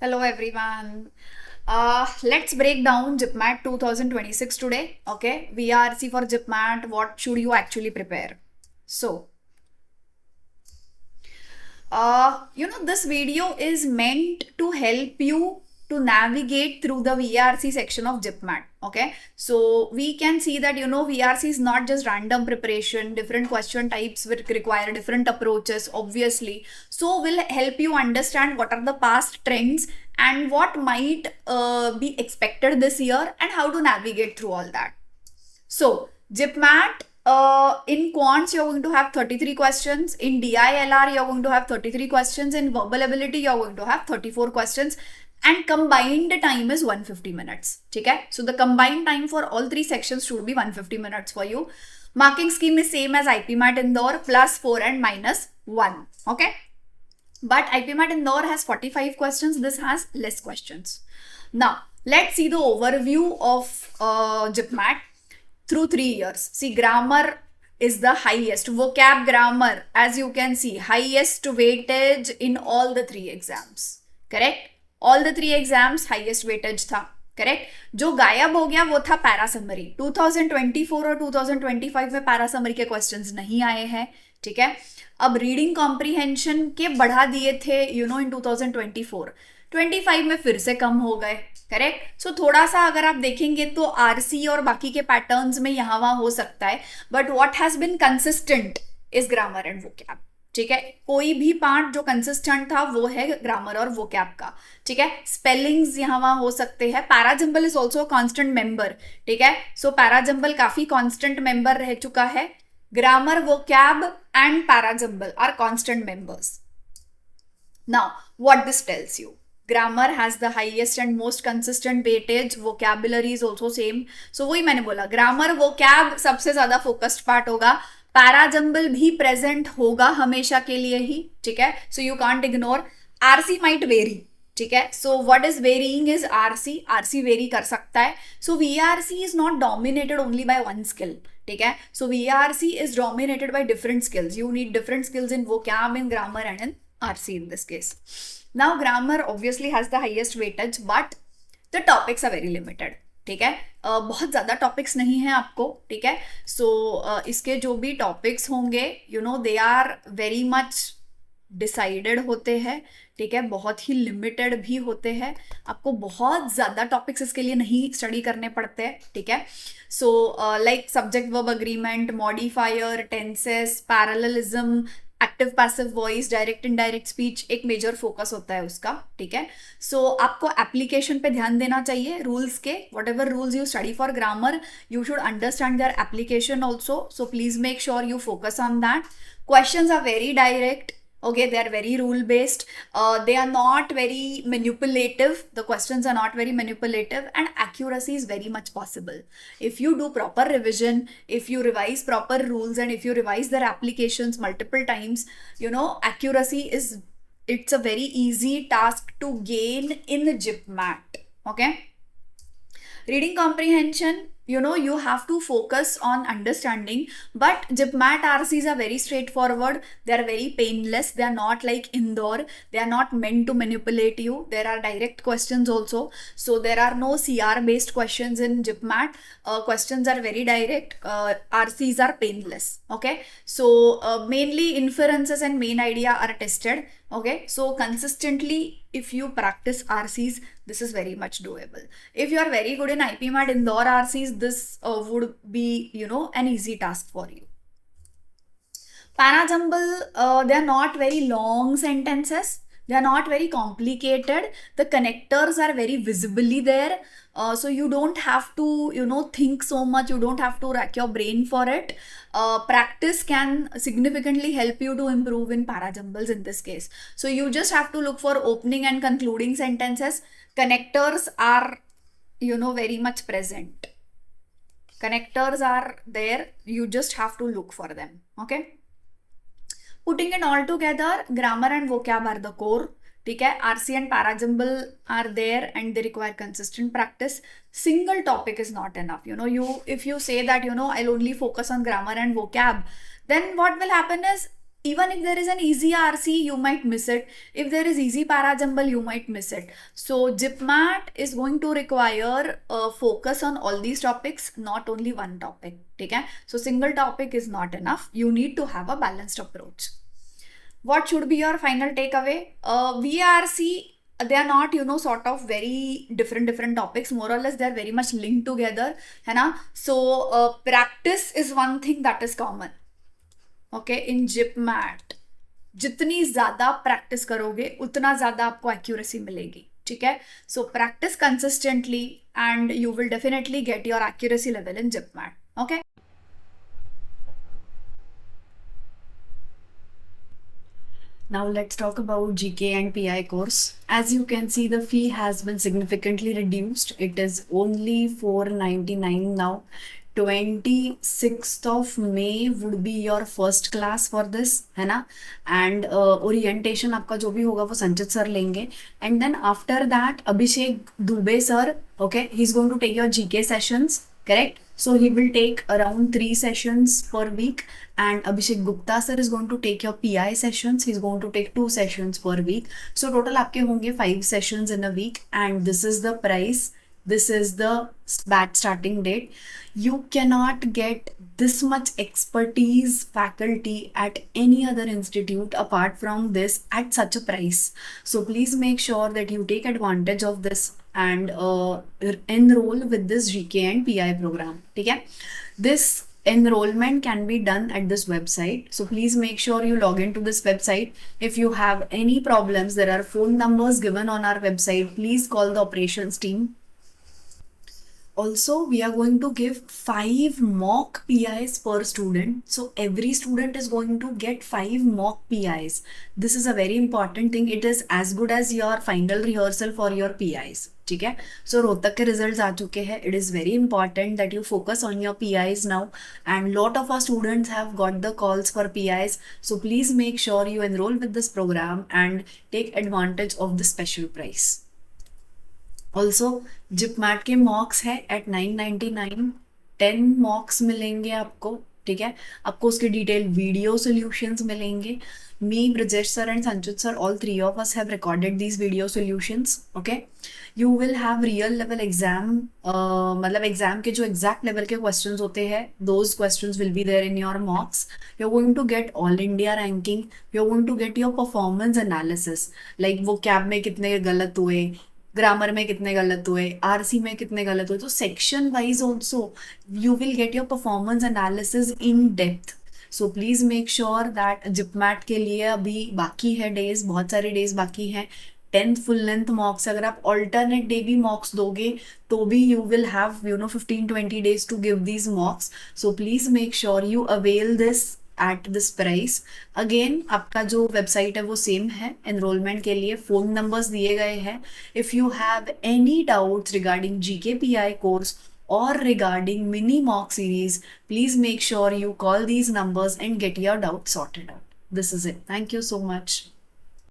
Hello everyone. Let's break down GIPMAT 2026 today. Okay, VRC for GIPMAT. What should you actually prepare? So, this video is meant to help you to navigate through the VRC section of GIPMAT. Okay, so we can see that VRC is not just random preparation. Different question types will require different approaches, obviously. So, will help you understand what are the past trends and what might be expected this year and how to navigate through all that. So, GIPMAT, in quants, you're going to have 33 questions. In DILR, you're going to have 33 questions. In verbal ability, you're going to have 34 questions. And combined time is 150 minutes. Okay? So, the combined time for all three sections should be 150 minutes for you. Marking scheme is same as IPMAT Indore, +4 and -1. Okay? But IPMAT Indore has 45 questions. This has less questions. Now, let's see the overview of GIPMAT through 3 years. See, grammar is the highest. Vocab grammar, as you can see, highest weightage in all the 3 exams. Correct? All the 3 exams highest weightage था. Correct. जो गायब हो गया वो था para summary. 2024 और 2025 में para summary के क्वेश्चंस नहीं आए हैं. ठीक है. अब रीडिंग कॉम्प्रीहेंशन के बढ़ा दिए थे इन 2024. 25 में फिर से कम हो गए. करेक्ट. सो थोड़ा सा अगर आप देखेंगे तो आरसी और बाकी के पैटर्न्स में यहाँ वहां हो सकता है, but what has been consistent is grammar and vocab. ठीक है. कोई भी पार्ट जो कंसिस्टेंट था वो है ग्रामर और वोकैब का. ठीक है. स्पेलिंग्स यहाँ वहां हो सकते हैं. Parajumble is also constant member. ठीक है. सो पैराजंबल काफी कांस्टेंट मेंबर रह चुका है. Grammar, vocab and parajumble are constant members. Now, what this tells you? Grammar has the highest and most consistent weightage. Vocabulary is also same. So वही मैंने बोला, grammar, vocab सबसे ज्यादा focused part होगा. Parajumble भी present होगा हमेशा के लिए ही. ठीक है. So you can't ignore. RC might vary. ठीक है. So what is varying is RC. RC vary कर सकता है. So VRC is not dominated only by one skill. ठीक है. So VRC is dominated by different skills. You need different skills in vocab, in grammar and in RC in this case. Now grammar obviously has the highest weightage, but the topics are very limited. ठीक है. बहुत ज़्यादा topics नहीं है आपको. ठीक है. सो इसके जो भी टॉपिक्स होंगे they are very much decided होते हैं. ठीक है. बहुत ही लिमिटेड भी होते हैं. आपको बहुत ज़्यादा टॉपिक्स इसके लिए नहीं स्टडी करने पड़ते हैं. ठीक है. So like subject verb agreement, modifier, tenses, parallelism, active passive voice, direct indirect speech एक मेजर फोकस होता है उसका. ठीक है. सो आपको एप्लीकेशन पे ध्यान देना चाहिए रूल्स के. Whatever rules you study for grammar, you should understand their application also. So please make sure you focus on that. Questions are very direct. Okay, they are very rule based. They are not very manipulative. The questions are not very manipulative, and accuracy is very much possible. If you do proper revision, if you revise proper rules, and if you revise their applications multiple times, accuracy it's a very easy task to gain in the GIPMAT. Okay. Reading comprehension, you have to focus on understanding, but GIPMAT RCs are very straightforward. They are very painless. They are not like Indore. They are not meant to manipulate you. There are direct questions also. So there are no CR based questions in GIPMAT. Questions are very direct. RCs are painless. Okay. So mainly inferences and main idea are tested. Okay. So consistently, if you practice RCs, this is very much doable. If you are very good in IPMAT Indore RCs, this would be, an easy task for you. Parajumble, they are not very long sentences. They are not very complicated. The connectors are very visibly there. So you don't have to, think so much. You don't have to rack your brain for it. Practice can significantly help you to improve in parajumbles in this case. So you just have to look for opening and concluding sentences. Connectors are, very much present. Connectors are there. You just have to look for them. Okay. Putting it all together, grammar and vocab are the core. ठीक है. RC and parajumble are there and they require consistent practice. Single topic is not enough. If you say that I'll only focus on grammar and vocab, then what will happen is even if there is an easy RC, you might miss it. If there is easy para jumble, you might miss it. So GIPMAT is going to require focus on all these topics, not only one topic. Okay? So single topic is not enough. You need to have a balanced approach. What should be your final takeaway? VRC, they are not, sort of very different topics. More or less, they are very much linked together. है ना? So practice is one thing that is common. Okay, in GIPMAT जितनी ज़्यादा practice करोगे उतना ज़्यादा आपको accuracy मिलेगी. ठीक है? So practice consistently and you will definitely get your accuracy level in GIPMAT. Okay. Now let's talk about GK and PI course. As you can see, the fee has been significantly reduced. It is only $499 now. 26th of May would be your first class for this, है ना? And orientation आपका जो भी होगा वो संचित sir लेंगे. And then after that, Abhishek Dubey sir, okay, he's going to take your GK sessions, correct? So he will take around 3 sessions per week, and Abhishek Gupta sir is going to take your PI sessions. He's going to take 2 sessions per week. So total आपके होंगे 5 sessions in a week, and this is the price. This is the batch starting date. You cannot get this much expertise faculty at any other institute apart from this at such a price. So please make sure that you take advantage of this and enroll with this GK and PI program. Okay? This enrollment can be done at this website. So please make sure you log into this website. If you have any problems, there are phone numbers given on our website. Please call the operations team. Also, we are going to give 5 mock PIs per student. So every student is going to get 5 mock PIs. This is a very important thing. It is as good as your final rehearsal for your PIs. ठीक है? So Rohtak के results आ चुके हैं. It is very important that you focus on your PIs now. And lot of our students have got the calls for PIs. So please make sure you enroll with this program and take advantage of the special price. Also GIPMAT के मॉक्स है eight 999. 10 मॉक्स मिलेंगे आपको. ठीक है? आपको उसके detail video solutions मिलेंगे. मी, Brajesh sir and संचित sir, all 3 of us have recorded these video solutions. Okay? You will have real level exam. मतलब एग्जाम के जो एग्जैक्ट लेवल के क्वेश्चंस होते हैं, those questions will be there in your mocks. You're going to get all India ranking. You're going to get your performance analysis. Like वो cab में कितने गलत हुए, ग्रामर में कितने गलत हुए, आरसी में कितने गलत हुए. तो section wise also you will get your performance analysis in depth. So please make sure that GIPMAT के लिए अभी बाकी है डेज, बहुत सारे डेज बाकी हैं. 10th फुल लेंथ मॉक्स, अगर आप ऑल्टरनेट डे भी मॉक्स दोगे तो भी you will have 15-20 days to give these mocks. So please make sure you avail this at this price. Again, आपका जो वेबसाइट है वो सेम है. एनरोलमेंट के लिए फ़ोन नंबर्स दिए गए हैं. If you have any doubts regarding GK PI course or regarding mini mock series, please make sure you call these numbers and get your doubts sorted out. This is it. Thank you so much.